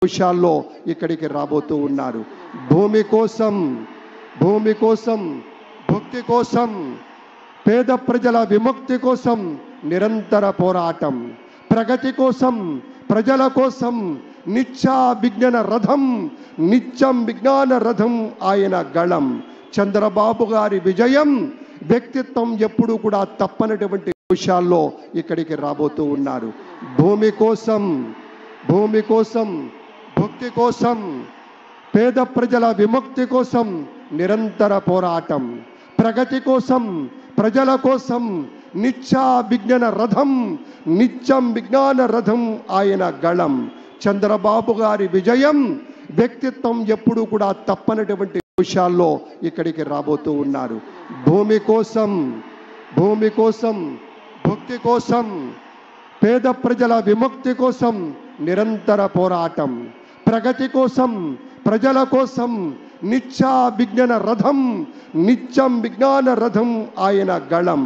నిమిషాల్లో ఇక్కడికి రాబోతూ ఉన్నారు. భూమి కోసం, భక్తి కోసం, పేద ప్రజల విముక్తి కోసం నిరంతర పోరాటం, ప్రగతి కోసం, ప్రజల కోసం నిత్యం విజ్ఞాన రథం ఆయన గళం. చంద్రబాబు గారి విజయం, వ్యక్తిత్వం ఎప్పుడు కూడా తప్పనటువంటి విషయాల్లో ఇక్కడికి రాబోతూ ఉన్నారు. భూమి కోసం, భక్తి కోసం, పేద ప్రజల విముక్తి కోసం నిరంతర పోరాటం, ప్రగతి కోసం, ప్రజల కోసం నిత్యం విజ్ఞాన రథం ఆయన గళం. చంద్రబాబు గారి విజయం, వ్యక్తిత్వం ఎప్పుడు కూడా తప్పనటువంటి విషయాల్లో ఇక్కడికి రాబోతూ ఉన్నారు. భూమి కోసం, భక్తి కోసం, పేద ప్రజల విముక్తి కోసం నిరంతర పోరాటం, ప్రగతి కోసం, ప్రజల కోసం నిత్యం విజ్ఞాన రథం ఆయన గళం.